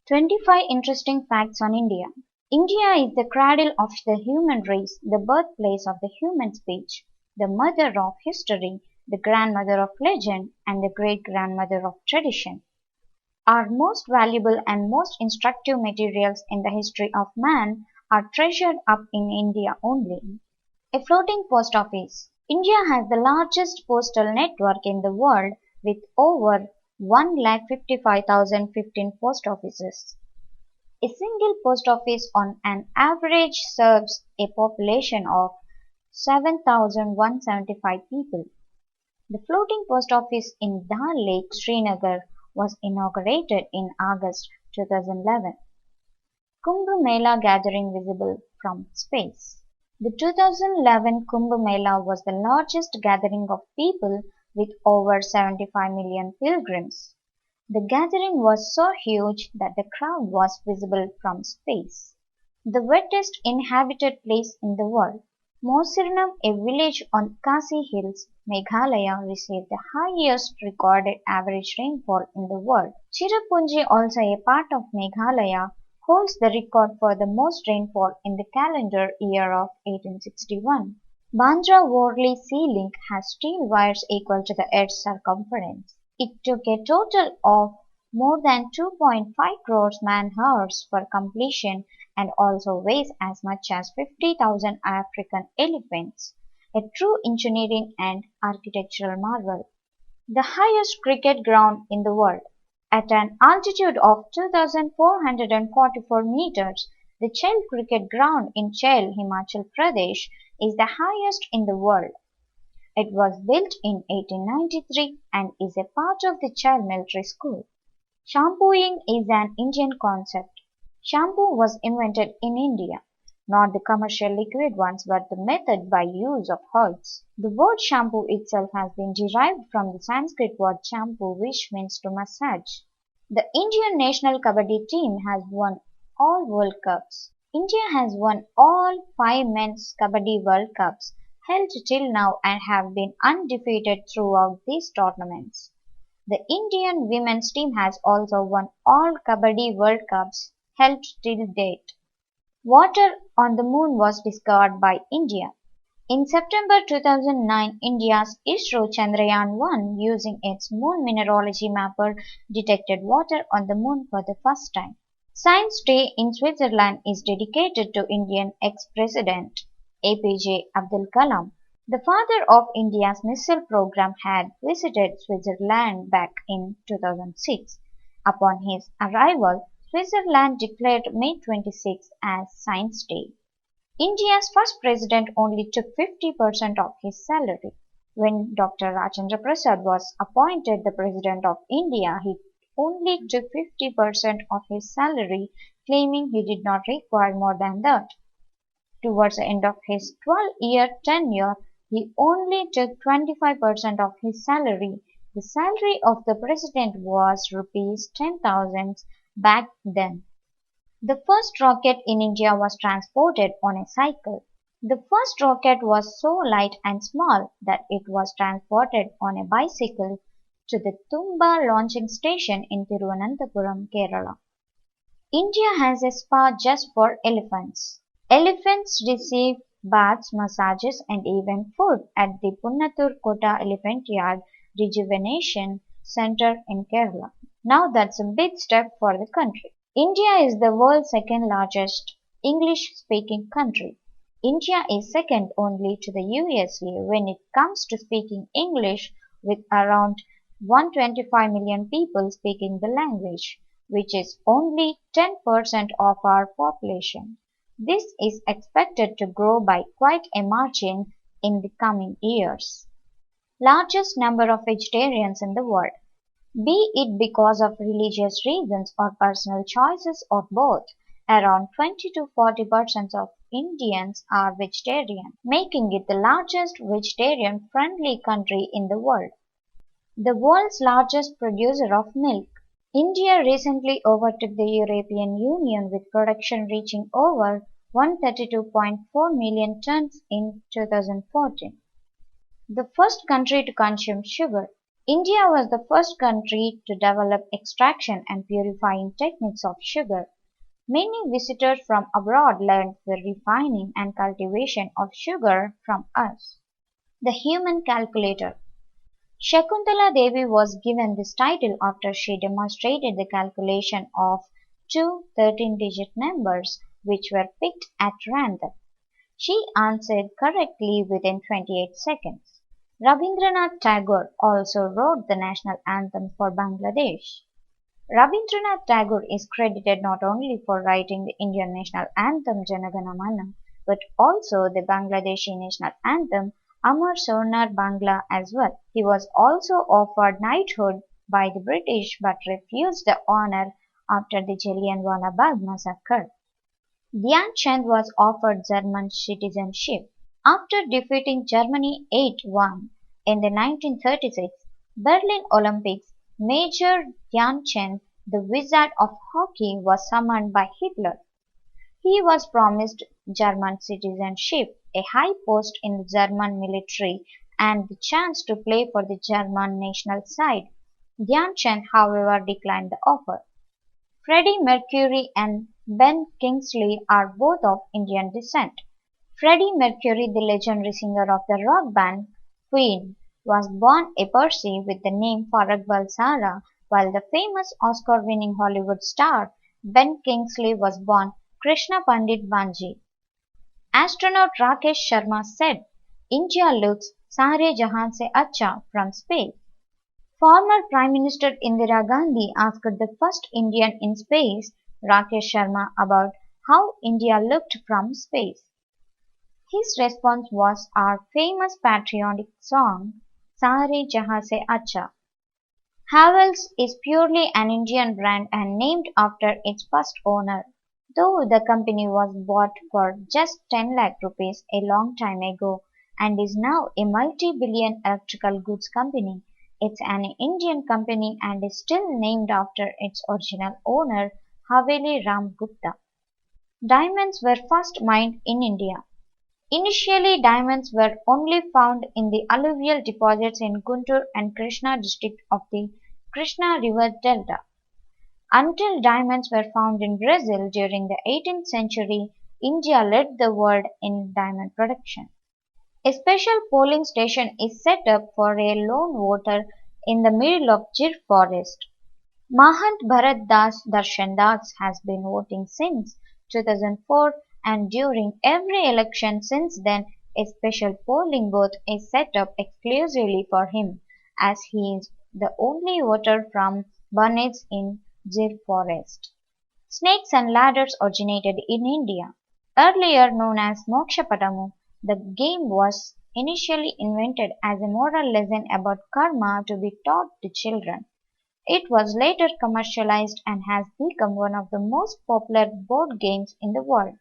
25 interesting facts on India. India is the cradle of the human race, the birthplace of the human speech, the mother of history, the grandmother of legend, and the great-grandmother of tradition. Our most valuable and most instructive materials in the history of man are treasured up in India only. A floating post office. India has the largest postal network in the world with over 1,55,015 post offices. A single post office on an average serves a population of 7,175 people. The floating post office in Dal Lake, Srinagar was inaugurated in August 2011. Kumbh Mela gathering visible from space. The 2011 Kumbh Mela was the largest gathering of people with over 75 million pilgrims. The gathering was so huge that the crowd was visible from space. The wettest inhabited place in the world. Mosirnam, a village on Khasi Hills, Meghalaya, received the highest recorded average rainfall in the world. Cherrapunji, also a part of Meghalaya, holds the record for the most rainfall in the calendar year of 1861. Bandra-Worli Sea Link has steel wires equal to the Earth's circumference. It took a total of more than 2.5 crores man-hours for completion and also weighs as much as 50,000 African elephants, a true engineering and architectural marvel. The highest cricket ground in the world. At an altitude of 2,444 meters, the Chel Cricket Ground in Chel, Himachal Pradesh is the highest in the world. It was built in 1893 and is a part of the Chel Military School. Shampooing is an Indian concept. Shampoo was invented in India, not the commercial liquid ones but the method by use of herbs. The word shampoo itself has been derived from the Sanskrit word shampoo, which means to massage. The Indian national kabaddi team has won all World Cups. India has won all 5 men's kabaddi World Cups held till now and have been undefeated throughout these tournaments. The Indian women's team has also won all kabaddi World Cups held till date. Water on the moon was discovered by India. In September 2009, India's ISRO Chandrayaan-1 using its moon mineralogy mapper detected water on the moon for the first time. Science Day in Switzerland is dedicated to Indian ex-president APJ Abdul Kalam. The father of India's missile program had visited Switzerland back in 2006. Upon his arrival, Switzerland declared May 26 as Science Day. India's first president only took 50% of his salary. When Dr. Rajendra Prasad was appointed the president of India, he only took 50% of his salary, claiming he did not require more than that. Towards the end of his 12-year tenure, he only took 25% of his salary. The salary of the president was rupees 10,000 back then. The first rocket in India was transported on a cycle. The first rocket was so light and small that it was transported on a bicycle to the Tumba launching station in Thiruvananthapuram, Kerala. India has a spa just for elephants. Elephants receive baths, massages and even food at the Punnatur Kota Elephant Yard Rejuvenation Center in Kerala. Now that's a big step for the country. India is the world's second largest English-speaking country. India is second only to the USA when it comes to speaking English, with around 125 million people speaking the language, which is only 10% of our population. This is expected to grow by quite a margin in the coming years. Largest number of vegetarians in the world. Be it because of religious reasons or personal choices or both, around 20 to 40% of Indians are vegetarian, making it the largest vegetarian-friendly country in the world. The world's largest producer of milk. India recently overtook the European Union with production reaching over 132.4 million tons in 2014. The first country to consume sugar. India was the first country to develop extraction and purifying techniques of sugar. Many visitors from abroad learned the refining and cultivation of sugar from us. The Human Calculator. Shakuntala Devi was given this title after she demonstrated the calculation of two 13-digit numbers which were picked at random. She answered correctly within 28 seconds. Rabindranath Tagore also wrote the national anthem for Bangladesh. Rabindranath Tagore is credited not only for writing the Indian national anthem Jana Gana Mana, but also the Bangladeshi national anthem Amar Sonar Bangla as well. He was also offered knighthood by the British but refused the honor after the Jallianwala Bagh massacre. Dhyan Chand was offered German citizenship. After defeating Germany 8-1 in the 1936 Berlin Olympics, Major Dhyan Chand, the Wizard of Hockey, was summoned by Hitler. He was promised German citizenship, a high post in the German military, and the chance to play for the German national side. Dhyan Chand, however, declined the offer. Freddie Mercury and Ben Kingsley are both of Indian descent. Freddie Mercury, the legendary singer of the rock band Queen, was born a Parsi with the name Farag Balsara, while the famous Oscar-winning Hollywood star Ben Kingsley was born Krishna Pandit Banji. Astronaut Rakesh Sharma said, "India looks Sare Jahan se acha from space." Former Prime Minister Indira Gandhi asked the first Indian in space, Rakesh Sharma, about how India looked from space. His response was our famous patriotic song, Sare Jahan se acha. Havells is purely an Indian brand and named after its first owner. Though the company was bought for just 10 lakh rupees a long time ago and is now a multi-billion electrical goods company, it's an Indian company and is still named after its original owner, Haveli Ram Gupta. Diamonds were first mined in India. Initially, diamonds were only found in the alluvial deposits in Guntur and Krishna district of the Krishna River Delta. Until diamonds were found in Brazil during the 18th century, India led the world in diamond production. A special polling station is set up for a lone voter in the middle of Gir forest. Mahant Bharat Das Darshan Das has been voting since 2004, and during every election since then a special polling booth is set up exclusively for him, as he is the only voter from Banes in Gir forest. Snakes and ladders originated in India. Earlier known as Mokshapadamu, the game was initially invented as a moral lesson about karma to be taught to children. It was later commercialized and has become one of the most popular board games in the world.